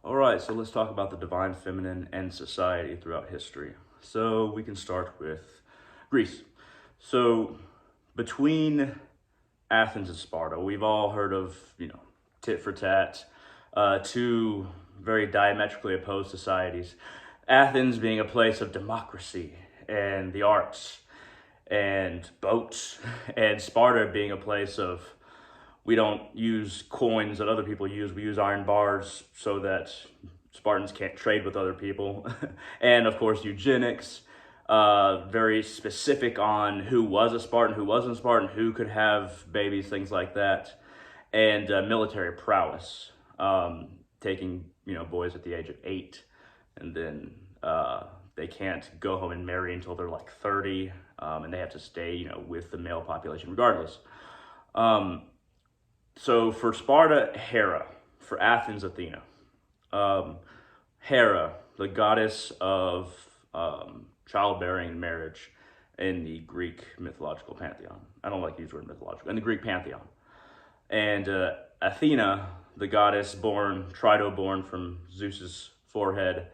All right, so let's talk about the divine feminine and society throughout history. So we can start with Greece. So between Athens and Sparta, we've all heard of, tit for tat, two very diametrically opposed societies. Athens being a place of democracy and the arts and boats, and Sparta being a place of we don't use coins that other people use. We use iron bars so that Spartans can't trade with other people. And of course, eugenics, very specific on who was a Spartan, who wasn't a Spartan, who could have babies, things like that. And military prowess, taking, boys at the age of 8. And then they can't go home and marry until they're like 30. And they have to stay, with the male population regardless. So for Sparta, Hera. For Athens, Athena. Hera, the goddess of childbearing and marriage in the Greek mythological pantheon. I don't like to use the word mythological. In the Greek pantheon. And Athena, the goddess Trito born from Zeus's forehead,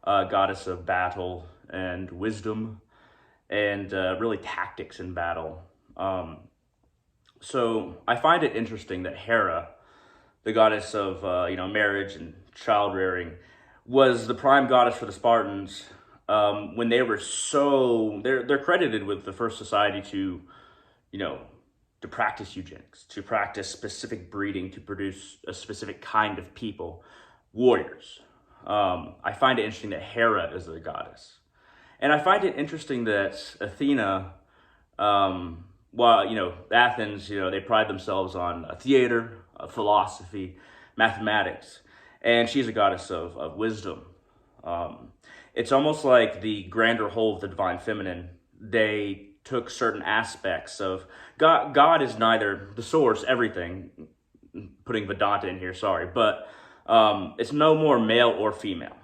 goddess of battle and wisdom, and really tactics in battle. So I find it interesting that Hera, the goddess of marriage and child rearing, was the prime goddess for the Spartans when they were they're credited with the first society to to practice eugenics, to practice specific breeding, to produce a specific kind of people, warriors. I find it interesting that Hera is the goddess, and I find it interesting that Athena. Athens, they pride themselves on theater, philosophy, mathematics, and she's a goddess of wisdom. It's almost like the grander whole of the divine feminine. They took certain aspects of God. God is neither the source, everything, putting Vedanta in here, sorry, but it's no more male or female.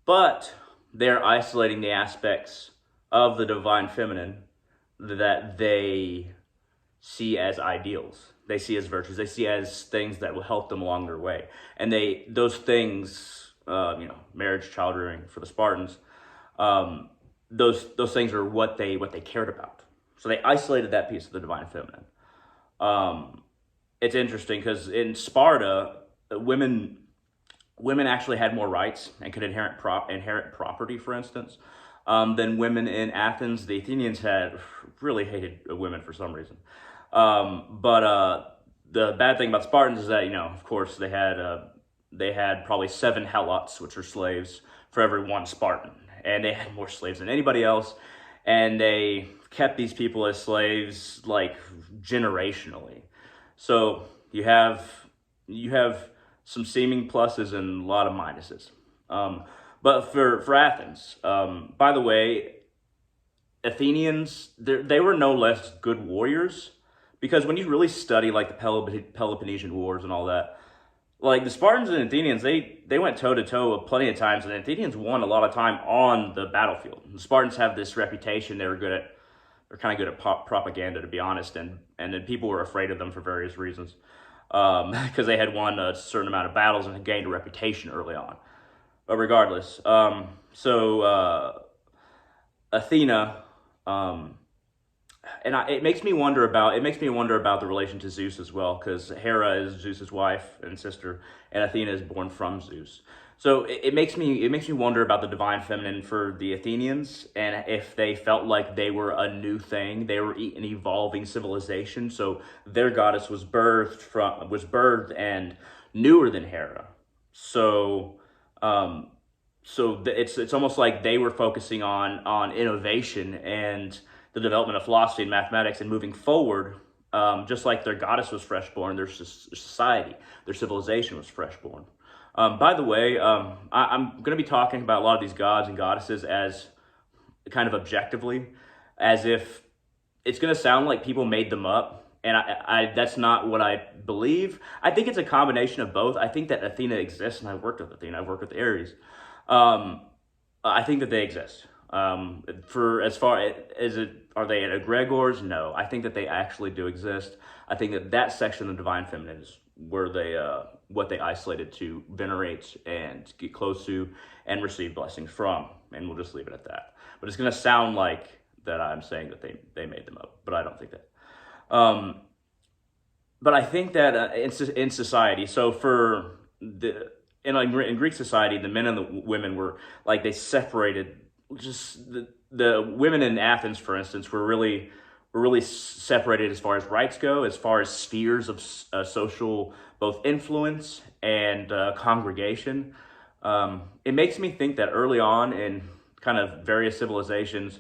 But they're isolating the aspects of the divine feminine that they see as ideals, they see as virtues, they see as things that will help them along their way. And those things, marriage, child rearing for the Spartans, those things are what they cared about. So they isolated that piece of the divine feminine. It's interesting because in Sparta, women actually had more rights and could inherit property, for instance. Than women in Athens. The Athenians really hated women for some reason. But the bad thing about Spartans is that, of course, they had probably 7 helots, which are slaves, for every one Spartan. And they had more slaves than anybody else. And they kept these people as slaves, like, generationally. So you have some seeming pluses and a lot of minuses. But for Athens, by the way, Athenians, they were no less good warriors, because when you really study like the Peloponnesian Wars and all that, like the Spartans and Athenians, they went toe to toe plenty of times, and the Athenians won a lot of time on the battlefield. The Spartans have this reputation; they're kind of good at propaganda, to be honest, and then people were afraid of them for various reasons, because they had won a certain amount of battles and had gained a reputation early on. But regardless, Athena, it makes me wonder about the relation to Zeus as well, because Hera is Zeus's wife and sister, and Athena is born from Zeus. So it makes me wonder about the divine feminine for the Athenians, and if they felt like they were a new thing, they were an evolving civilization. So their goddess was birthed and newer than Hera. So it's almost like they were focusing on innovation and the development of philosophy and mathematics and moving forward, just like their goddess was freshborn, their society, their civilization was freshborn. By the way, I'm going to be talking about a lot of these gods and goddesses as kind of objectively, as if it's going to sound like people made them up. And I that's not what I believe. I think it's a combination of both. I think that Athena exists, and I've worked with Athena. I've worked with Ares. I think that they exist. For as far as are they egregores? No, I think that they actually do exist. I think that section of the divine feminine is were they what they isolated to venerate and get close to and receive blessings from. And we'll just leave it at that. But it's going to sound like that I'm saying that they made them up, but I don't think that. But I think that in society, so for in Greek society, the men and the women were like, they separated. Just the women in Athens, for instance, were really separated as far as rights go, as far as spheres of social both influence and congregation. It makes me think that early on in kind of various civilizations,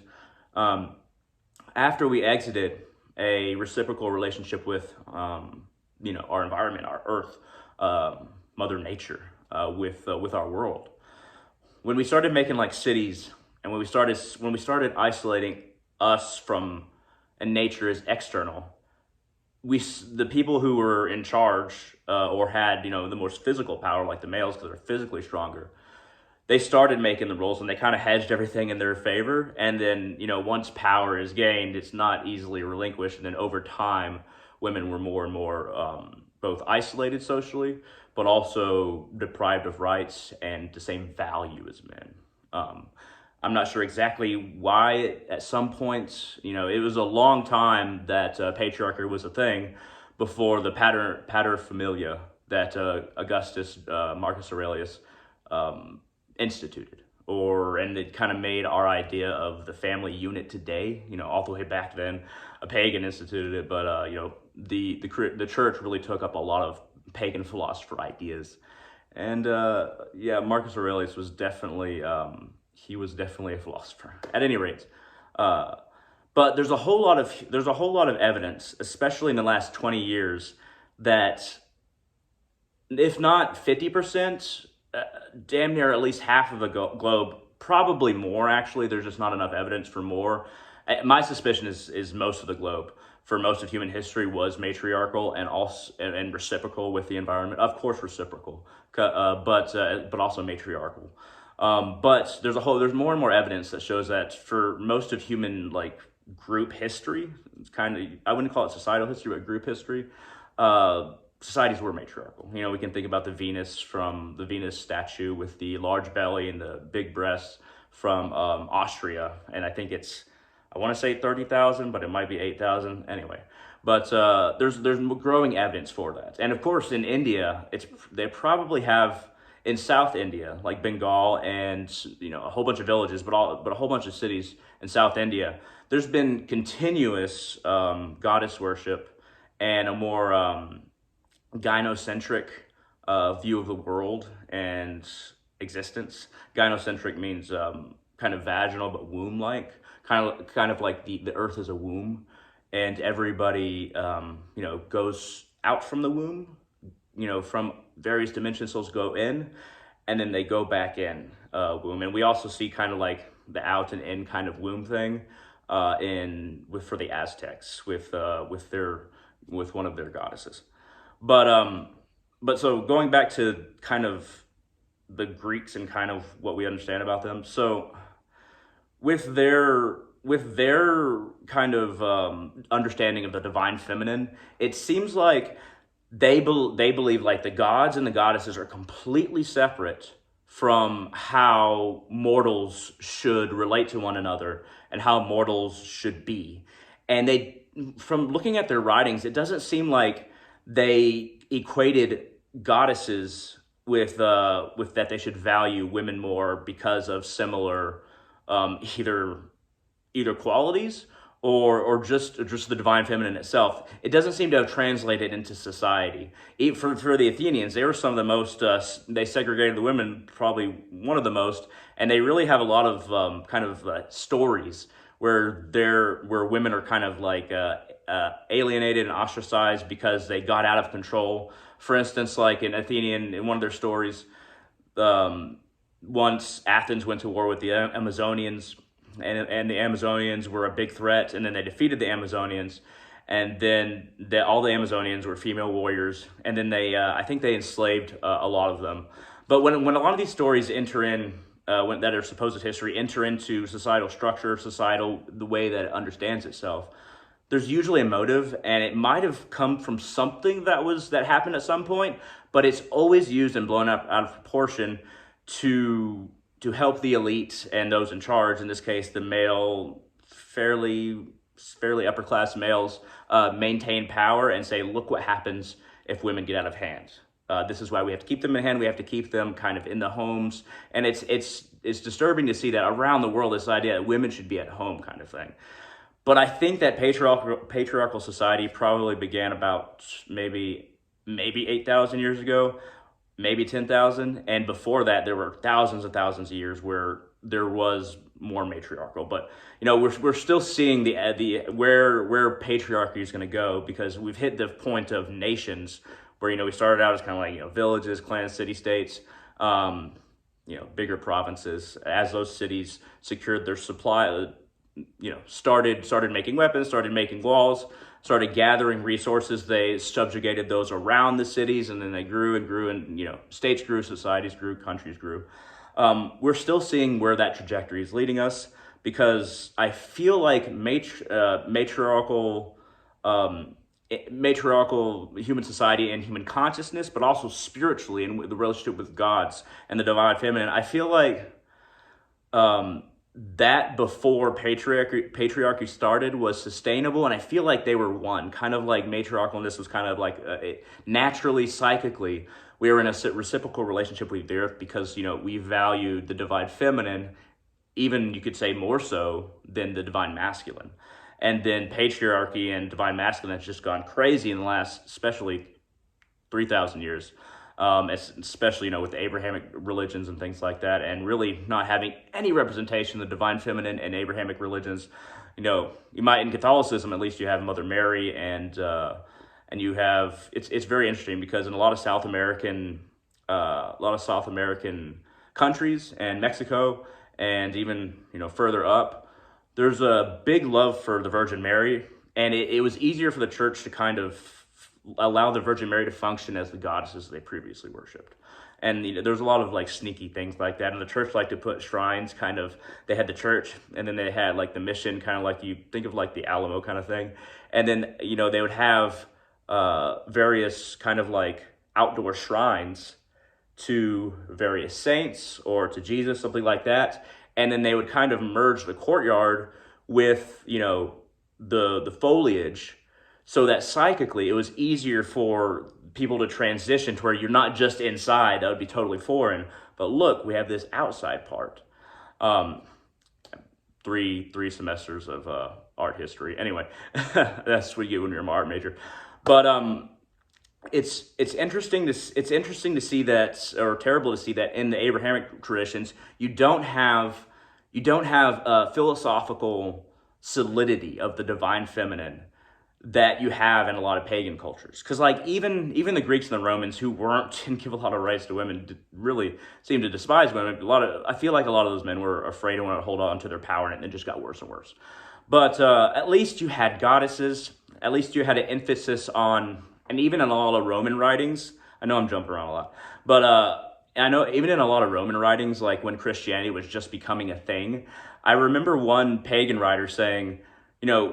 after we exited a reciprocal relationship with our environment, our earth, Mother Nature, with our world, when we started making like cities, and when we started isolating us from and nature as external, the people who were in charge or had the most physical power, like the males, because they're physically stronger, they started making the rules, and they kind of hedged everything in their favor. And then once power is gained, it's not easily relinquished. And then over time, women were more and more both isolated socially, but also deprived of rights and the same value as men. I'm not sure exactly why. At some points, it was a long time that patriarchy was a thing before the paterfamilia that Augustus Marcus Aurelius instituted, and it kind of made our idea of the family unit today. All the way back then, a pagan instituted it, but the church really took up a lot of pagan philosopher ideas, and Marcus Aurelius was definitely a philosopher. At any rate, but there's a whole lot of evidence, especially in the last 20 years, that if not 50%, damn near at least half of the globe, probably more actually. There's just not enough evidence for more. My suspicion is most of the globe, for most of human history, was matriarchal and also and reciprocal with the environment. Of course, reciprocal, but also matriarchal. But there's more and more evidence that shows that for most of human group history, it's I wouldn't call it societal history, but group history, societies were matriarchal. We can think about the Venus statue with the large belly and the big breasts from Austria, and I think I want to say 30,000, but it might be 8,000 anyway. But there's growing evidence for that, and of course in India, they probably have. In South India, like Bengal, and a whole bunch of villages, but a whole bunch of cities in South India, there's been continuous goddess worship and a more gynocentric view of the world and existence. Gynocentric means kind of vaginal but womb-like, kind of like the earth is a womb, and everybody goes out from the womb. From various dimension souls go in, and then they go back in womb. And we also see kind of like the out and in kind of womb thing for the Aztecs with one of their goddesses. But so going back to kind of the Greeks and kind of what we understand about them. So with their kind of understanding of the divine feminine, it seems like they believe like the gods and the goddesses are completely separate from how mortals should relate to one another and how mortals should be. And from looking at their writings, it doesn't seem like they equated goddesses with that they should value women more because of similar either qualities or just the divine feminine itself. It doesn't seem to have translated into society. For the Athenians, they were some of the most, they segregated the women, probably one of the most, and they really have a lot of stories where women are kind of alienated and ostracized because they got out of control. For instance, like in one of their stories, once Athens went to war with the Amazonians, and the Amazonians were a big threat, and then they defeated the Amazonians, and then all the Amazonians were female warriors, and then I think they enslaved a lot of them. But when a lot of these stories enter in, that are supposed history, enter into societal structure, the way that it understands itself, there's usually a motive, and it might have come from something that happened at some point, but it's always used and blown up out of proportion to help the elite and those in charge. In this case, the male, fairly upper class males, maintain power and say, look what happens if women get out of hand. This is why we have to keep them in hand. We have to keep them kind of in the homes, and it's disturbing to see that around the world, this idea that women should be at home kind of thing. But I think that patriarchal society probably began about maybe 8,000 years ago, maybe 10,000, and before that there were thousands and thousands of years where there was more matriarchal. But we're still seeing the where patriarchy is going to go, because we've hit the point of nations where we started out as kind of like villages, clans, city states, bigger provinces. As those cities secured their supply, started making weapons, started making walls, started gathering resources. They subjugated those around the cities, and then they grew and grew, and states grew, societies grew, countries grew. We're still seeing where that trajectory is leading us, because I feel like matriarchal human society and human consciousness, but also spiritually and the relationship with gods and the divine feminine, I feel like that before patriarchy started was sustainable, and I feel like they were one. Kind of like matriarchalness was kind of like naturally, psychically, we were in a reciprocal relationship with the earth, because we valued the divine feminine, even you could say more so than the divine masculine. And then patriarchy and divine masculine has just gone crazy in the last, especially 3,000 years. Especially with the Abrahamic religions and things like that, and really not having any representation of the divine feminine in Abrahamic religions. You might, in Catholicism at least, you have Mother Mary, and you have it's very interesting, because in a lot of South American countries and Mexico, and even further up, there's a big love for the Virgin Mary, and it was easier for the church to kind of allow the Virgin Mary to function as the goddesses they previously worshipped. And there's a lot of like sneaky things like that. And the church liked to put shrines, kind of, they had the church, and then they had like the mission, kind of like you think of like the Alamo kind of thing. And then, they would have various kind of like outdoor shrines to various saints or to Jesus, something like that. And then they would kind of merge the courtyard with, the foliage, so that psychically it was easier for people to transition to where you're not just inside. That would be totally foreign. But look, we have this outside part. Three semesters of art history. Anyway, that's what you get when you're an art major. But it's interesting to see that, or terrible to see that, in the Abrahamic traditions, you don't have a philosophical solidity of the divine feminine that you have in a lot of pagan cultures. Because like even the Greeks and the Romans, who didn't give a lot of rights to women, really seemed to despise women. I feel like a lot of those men were afraid and wanted to hold on to their power, and it just got worse and worse. But at least you had goddesses. At least you had an emphasis on, and even in a lot of Roman writings, I know I'm jumping around a lot, but I know even in a lot of Roman writings, like when Christianity was just becoming a thing, I remember one pagan writer saying,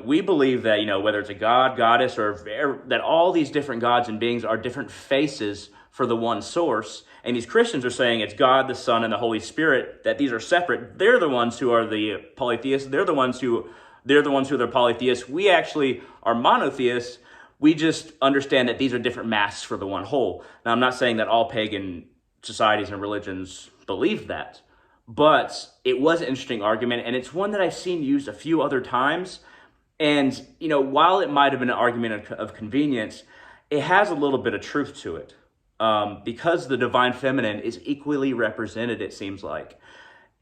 we believe that, whether it's a god, goddess, or that all these different gods and beings are different faces for the one source. And these Christians are saying it's God, the Son, and the Holy Spirit, that these are separate. They're the ones who are the polytheists. They're the ones who are polytheists. We actually are monotheists. We just understand that these are different masks for the one whole. Now, I'm not saying that all pagan societies and religions believe that, but it was an interesting argument, and it's one that I've seen used a few other times. And, while it might have been an argument of convenience, it has a little bit of truth to it, because the divine feminine is equally represented, it seems like,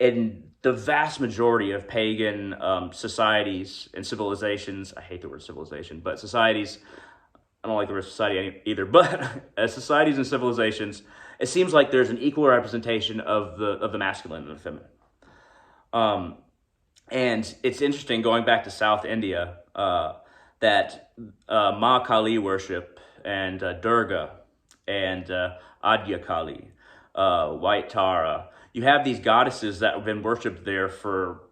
in the vast majority of pagan societies and civilizations. I hate the word civilization, but societies, I don't like the word society either, but as societies and civilizations, it seems like there's an equal representation of the masculine and the feminine. And it's interesting, going back to South India, that Ma Kali worship, and Durga, and Adya Kali, White Tara, you have these goddesses that have been worshipped there for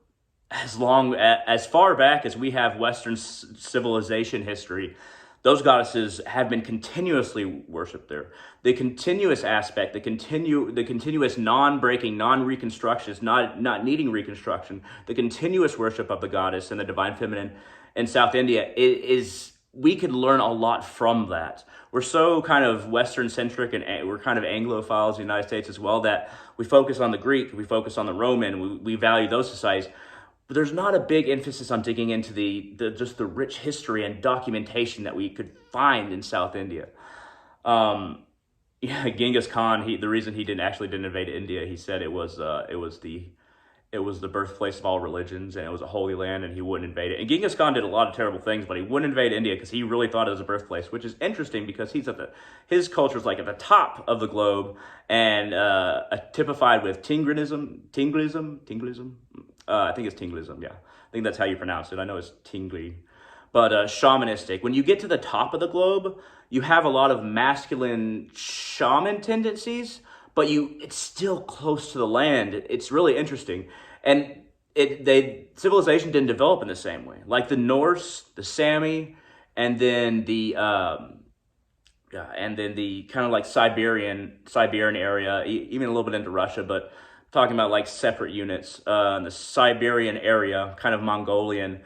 as far back as we have Western civilization history, those goddesses have been continuously worshipped there. The continuous aspect, the continuous non-breaking, non-reconstructions, not needing reconstruction, the continuous worship of the goddess and the divine feminine in South India is we could learn a lot from that. We're so kind of Western centric and we're kind of Anglophiles in the United States as well that we focus on the Greek, we focus on the Roman, we value those societies. But there's not a big emphasis on digging into just the rich history and documentation that we could find in South India. Yeah, Genghis Khan. The reason he didn't invade India, he said it was the birthplace of all religions and it was a holy land and he wouldn't invade it. And Genghis Khan did a lot of terrible things, but he wouldn't invade India because he really thought it was a birthplace, which is interesting because his culture is like at the top of the globe and typified with Tinglism. I think it's Tinglism, yeah. I think that's how you pronounce it. I know it's Tingli. But shamanistic. When you get to the top of the globe, you have a lot of masculine shaman tendencies, but it's still close to the land. It's really interesting. And civilization didn't develop in the same way. Like the Norse, the Sami, and then the kind of like Siberian area, even a little bit into Russia, but talking about like separate units, in the Siberian area, kind of Mongolian,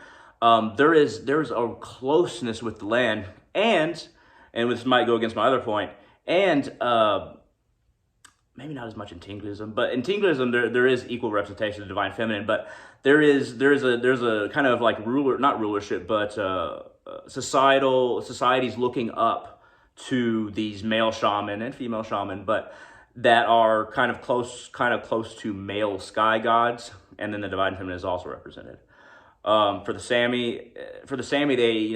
there's a closeness with the land, and this might go against my other point, and maybe not as much in Tinglism, but in Tinglism there is equal representation of the divine feminine, but there's a kind of like not rulership, but societies looking up to these male shaman and female shaman, but that are kind of close to male sky gods, and then the divine feminine is also represented. For the Sami, they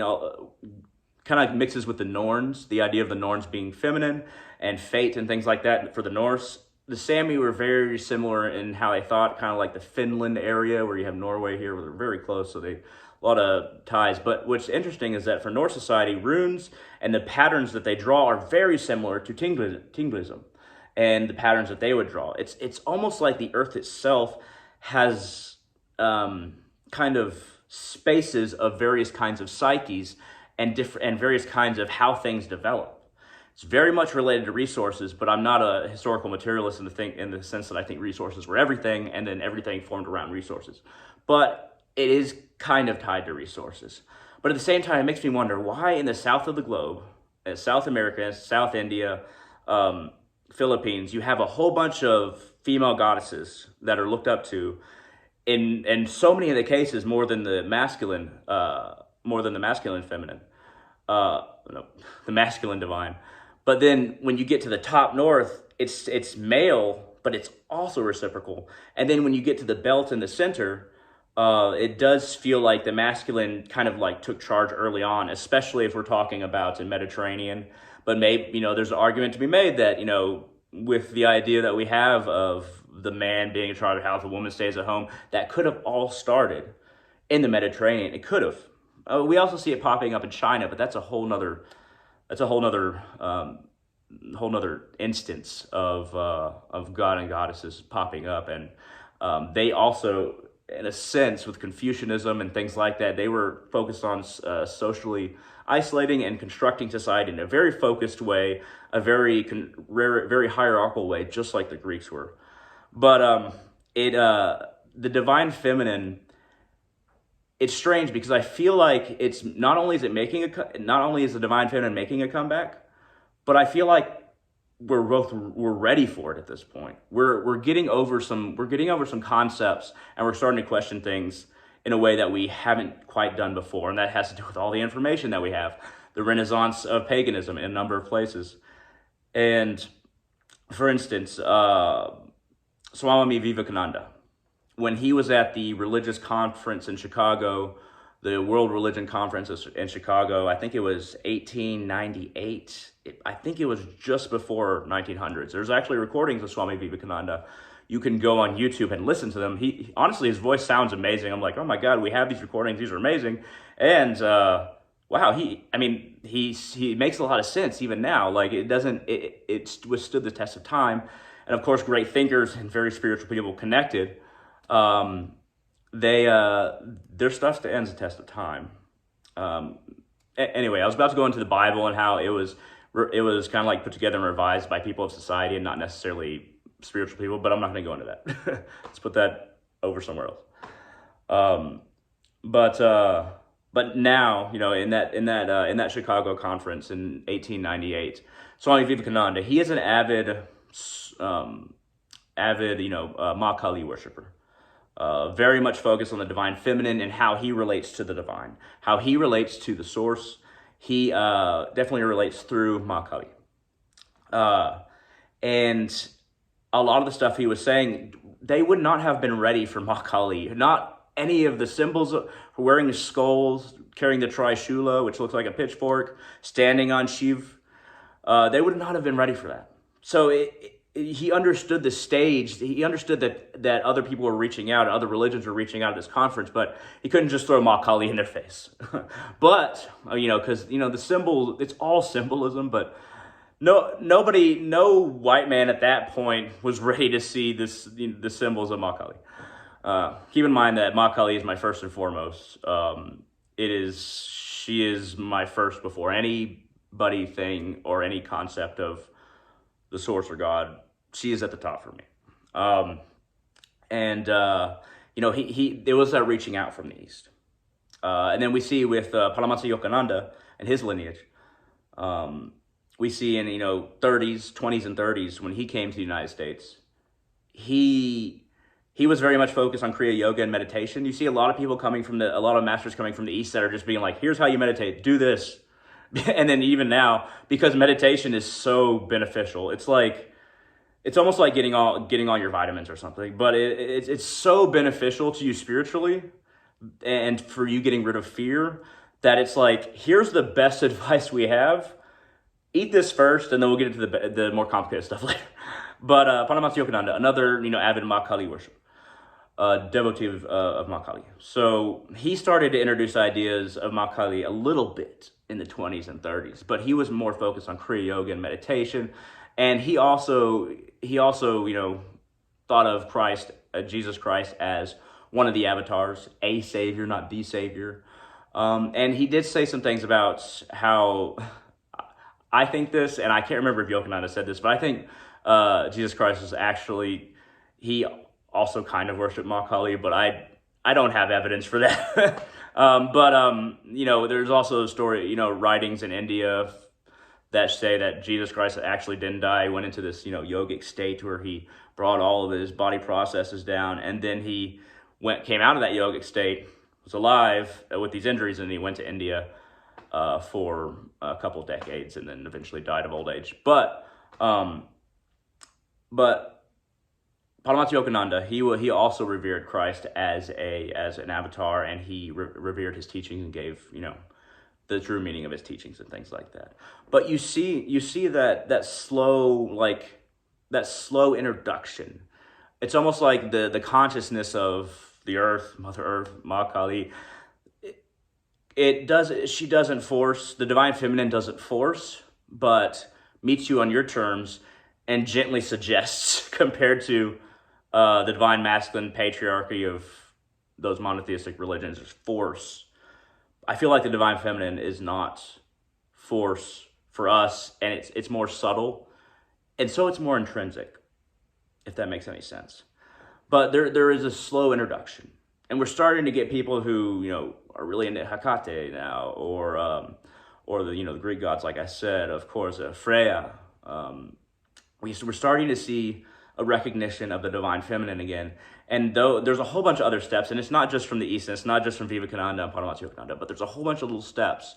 kind of mixes with the Norns, the idea of the Norns being feminine and fate and things like that. For the Norse, the Sami were very similar in how they thought, kind of like the Finland area where you have Norway here, where they're very close, so a lot of ties. But what's interesting is that for Norse society, runes and the patterns that they draw are very similar to Tinglism and the patterns that they would draw. It's almost like the earth itself has kind of spaces of various kinds of psyches and various kinds of how things develop. It's very much related to resources, but I'm not a historical materialist in the sense that I think resources were everything and then everything formed around resources. But it is kind of tied to resources. But at the same time, it makes me wonder why in the south of the globe, South America, South India, Philippines, you have a whole bunch of female goddesses that are looked up to, in so many of the cases more than the masculine feminine, no, the masculine divine. But then when you get to the top north, it's male, but it's also reciprocal. And then when you get to the belt in the center, it does feel like the masculine kind of like took charge early on, especially if we're talking about the Mediterranean. But maybe, there's an argument to be made that, with the idea that we have of the man being in charge of the house, the woman stays at home, that could have all started in the Mediterranean. It could have. We also see it popping up in China, but that's a whole nother instance of god and goddesses popping up, and they also, in a sense, with Confucianism and things like that, they were focused on socially isolating and constructing society in a very focused way, a very hierarchical way, just like the Greeks were. But the divine feminine, it's strange because I feel like it's not only is the divine feminine making a comeback, but I feel like we're ready for it at this point. We're getting over some concepts, and we're starting to question things in a way that we haven't quite done before, and that has to do with all the information that we have, the renaissance of paganism in a number of places. And for instance, Swami Vivekananda, when he was at the religious conference in Chicago, the World Religion Conference in Chicago, I think it was 1898. I think it was just before 1900s. There's actually recordings of Swami Vivekananda. You can go on YouTube and listen to them. He honestly, his voice sounds amazing. I'm like, oh my God, we have these recordings. These are amazing. And wow, he makes a lot of sense even now. Like it withstood the test of time. And of course, great thinkers and very spiritual people connected. they their stuff stands the test of time. Um, Anyway, I was about to go into the Bible and how it was kind of like put together and revised by people of society and not necessarily spiritual people, but I'm not going to go into that. Let's put that over somewhere else. Um, but now, in that Chicago conference in 1898, Swami Vivekananda, he is an um, avid Ma Kali worshiper. Very much focused on the divine feminine and how he relates to the divine, how he relates to the source. He definitely relates through Ma Kali. Uh, and a lot of the stuff he was saying, they would not have been ready for Ma Kali. Not any of the symbols of wearing skulls, carrying the Trishula, which looks like a pitchfork, standing on Shiv. They would not have been ready for that. So he understood the stage. He understood that other people were reaching out, other religions were reaching out at this conference, but he couldn't just throw Ma Kali in their face. But because the symbol, it's all symbolism, but no white man at that point was ready to see the symbols of Ma Kali. Keep in mind that Ma Kali is my first and foremost. She is my first before anybody thing or any concept of the source or God. She is at the top for me. He there was that reaching out from the East. And then we see with Paramahansa Yogananda and his lineage, we see in 30s, 20s, and 30s when he came to the United States, he was very much focused on Kriya Yoga and meditation. You see a lot of people a lot of masters coming from the East that are just being like, here's how you meditate, do this. And then even now, because meditation is so beneficial, it's almost like getting all your vitamins or something, but it's so beneficial to you spiritually and for you getting rid of fear that it's like, here's the best advice we have. Eat this first, and then we'll get into the more complicated stuff later. But Paramahansa Yogananda, another avid Ma Kali worshiper, devotee of Ma Kali. So he started to introduce ideas of Ma Kali a little bit in the 20s and 30s, but he was more focused on Kriya Yoga and meditation. And he also thought of Christ, Jesus Christ, as one of the avatars, a savior, not the savior. And he did say some things about how I think this, and I can't remember if Yogananda said this, but I think Jesus Christ is actually, he also kind of worshiped Ma Kali, but I don't have evidence for that. There's also a story, writings in India that say that Jesus Christ actually didn't die. He went into this, yogic state where he brought all of his body processes down, and then he came out of that yogic state, was alive with these injuries, and he went to India for a couple of decades, and then eventually died of old age. But Paramahansa Yogananda, he also revered Christ as an avatar, and he revered his teachings and gave the true meaning of his teachings and things like that. But you see that slow introduction. It's almost like the consciousness of the earth, Mother Earth, Ma Kali. She doesn't force, the divine feminine doesn't force, but meets you on your terms and gently suggests compared to the divine masculine patriarchy of those monotheistic religions is force. I feel like the divine feminine is not force for us, and it's more subtle, and so it's more intrinsic, if that makes any sense. But there is a slow introduction, and we're starting to get people who are really into Hecate now, or the Greek gods, like I said, of course, Freya. We're starting to see a recognition of the divine feminine again. And though there's a whole bunch of other steps, and it's not just from the East, and it's not just from Vivekananda and Paramahansa Yogananda, but there's a whole bunch of little steps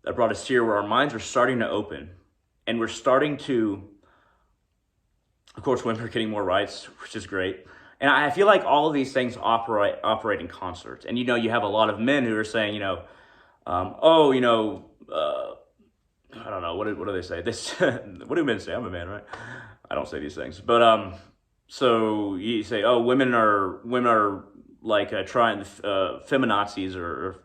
that brought us here where our minds are starting to open. And we're starting to, of course, women are getting more rights, which is great. And I feel like all of these things operate in concert. And, you have a lot of men who are saying, I don't know, what do they say? What do men say? I'm a man, right? I don't say these things. But so you say, oh, women are like trying feminazis or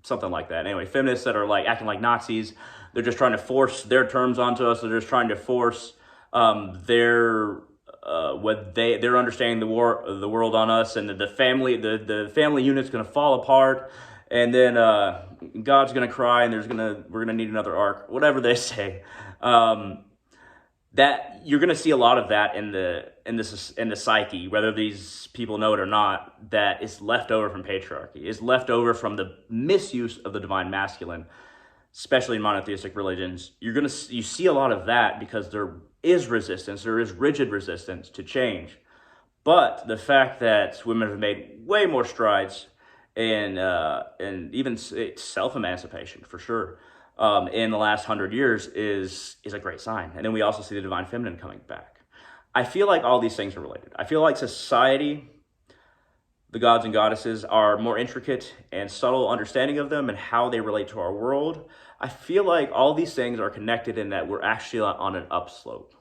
something like that. Anyway, feminists that are like acting like Nazis. They're just trying to force their terms onto us. They're just trying to force their what they're understanding the world on us, and the family unit's gonna fall apart, and then God's gonna cry, and we're gonna need another ark, whatever they say. That you're gonna see a lot of that in the psyche, whether these people know it or not. That is left over from patriarchy, is left over from the misuse of the divine masculine, especially in monotheistic religions. You see a lot of that because there is resistance, there is rigid resistance to change. But the fact that women have made way more strides in even self-emancipation, for sure, in the last 100 years is a great sign. And then we also see the divine feminine coming back. I feel like all these things are related. I feel like society, the gods and goddesses, are more intricate and subtle understanding of them and how they relate to our world. I feel like all these things are connected in that we're actually on an upslope.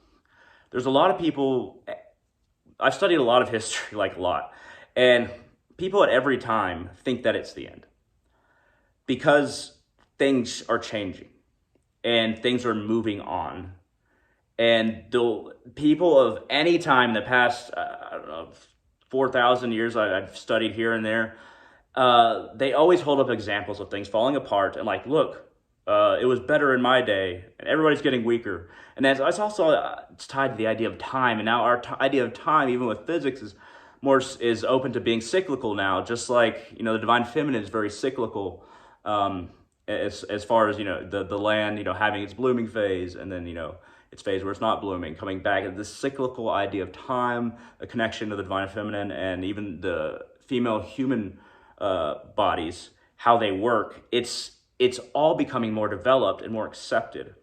There's a lot of people, I've studied a lot of history, like a lot, and people at every time think that it's the end because things are changing and things are moving on. And the people of any time in the past, I don't know, 4,000 years I've studied here and there, they always hold up examples of things falling apart and like, look, it was better in my day, and everybody's getting weaker. And that's also it's tied to the idea of time. And now our idea of time, even with physics, is open to being cyclical now. Just like, the divine feminine is very cyclical, as far as the land, having its blooming phase, and then its phase where it's not blooming, coming back. And this cyclical idea of time, a connection to the divine feminine, and even the female human bodies, how they work. It's all becoming more developed and more accepted.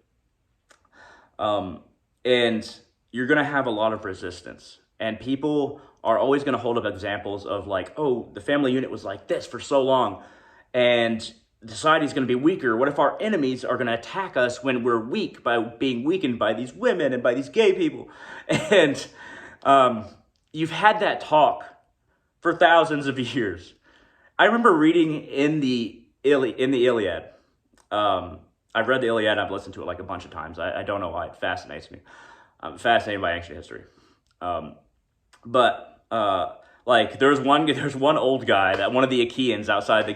And you're going to have a lot of resistance. And people are always going to hold up examples of like, oh, the family unit was like this for so long, and society's going to be weaker. What if our enemies are going to attack us when we're weak by being weakened by these women and by these gay people? And you've had that talk for thousands of years. I remember reading in the Iliad. I've read the Iliad. I've listened to it like a bunch of times. I don't know why. It fascinates me. I'm fascinated by ancient history. Like there's one old guy, that one of the Achaeans outside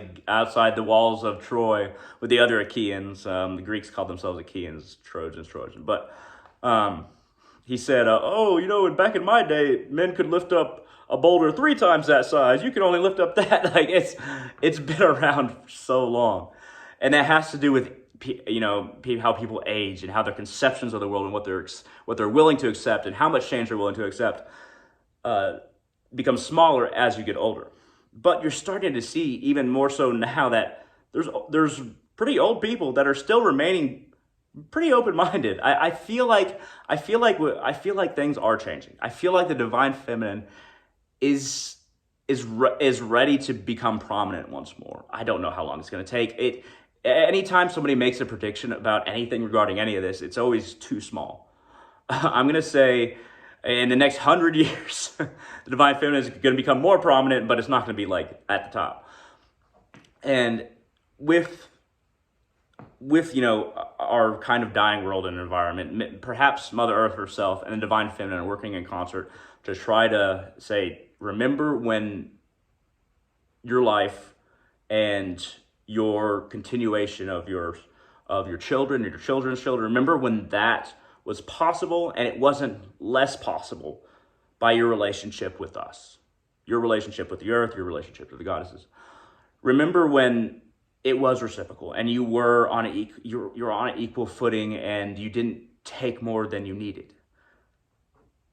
the walls of Troy with the other Achaeans. The Greeks called themselves Achaeans, Trojans. But he said, back in my day, men could lift up a boulder 3 times that size. You can only lift up that. Like it's been around for so long, and that has to do with how people age and how their conceptions of the world and what they're willing to accept and how much change they're willing to accept becomes smaller as you get older. But you're starting to see even more so now that there's pretty old people that are still remaining pretty open-minded. I feel like things are changing. I feel like the divine feminine is ready to become prominent once more. I don't know how long it's going to take. Anytime somebody makes a prediction about anything regarding any of this, it's always too small. I'm going to say in the next 100 years, the divine feminine is going to become more prominent, but it's not going to be like at the top. And with our kind of dying world and environment, perhaps Mother Earth herself and the divine feminine are working in concert to try to say, remember when your life and your continuation of your children and your children's children, remember when that was possible, and it wasn't less possible by your relationship with us, your relationship with the earth, your relationship to the goddesses. Remember when it was reciprocal and you were on an equal footing and you didn't take more than you needed.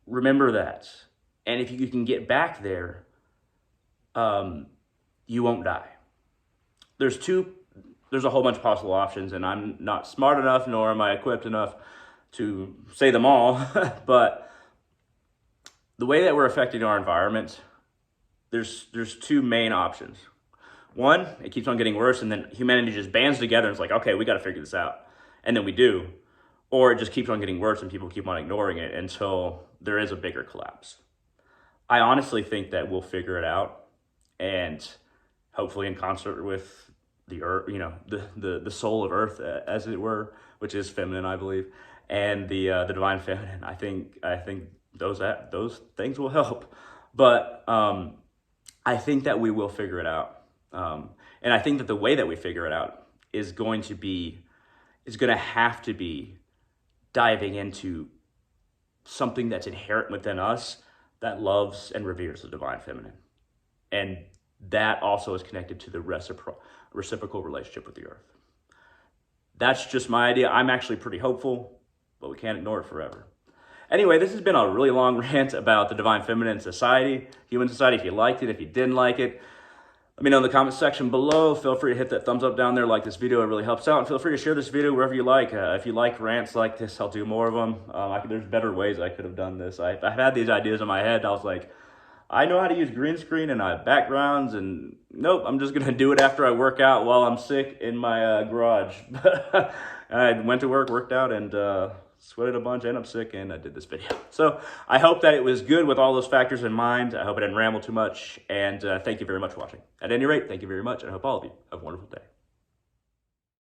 Remember that. And if you can get back there, you won't die. There's a whole bunch of possible options, and I'm not smart enough, nor am I equipped enough to say them all. But the way that we're affecting our environment, there's 2 main options. One, it keeps on getting worse, and then humanity just bands together and it's like, okay, we got to figure this out. And then we do. Or it just keeps on getting worse and people keep on ignoring it until there is a bigger collapse. I honestly think that we'll figure it out, and hopefully in concert with the earth, the soul of earth, as it were, which is feminine, I believe. and the divine feminine. I think those things will help, but I think that we will figure it out, and I think that the way that we figure it out is going to have to be diving into something that's inherent within us that loves and reveres the divine feminine. And that also is connected to the reciprocal relationship with the earth. That's just my idea. I'm actually pretty hopeful, but we can't ignore it forever. Anyway, this has been a really long rant about the divine feminine society, human society. If you liked it, if you didn't like it, let me know in the comment section below. Feel free to hit that thumbs up down there, like this video, it really helps out. And feel free to share this video wherever you like. If you like rants like this, I'll do more of them. There's better ways I could have done this. I've had these ideas in my head. I was like, I know how to use green screen and backgrounds, and nope, I'm just gonna do it after I work out while I'm sick in my garage. I went to work, worked out, and sweated a bunch, ended up sick, and I did this video. So I hope that it was good with all those factors in mind. I hope I didn't ramble too much, and thank you very much for watching. At any rate, thank you very much, and I hope all of you have a wonderful day.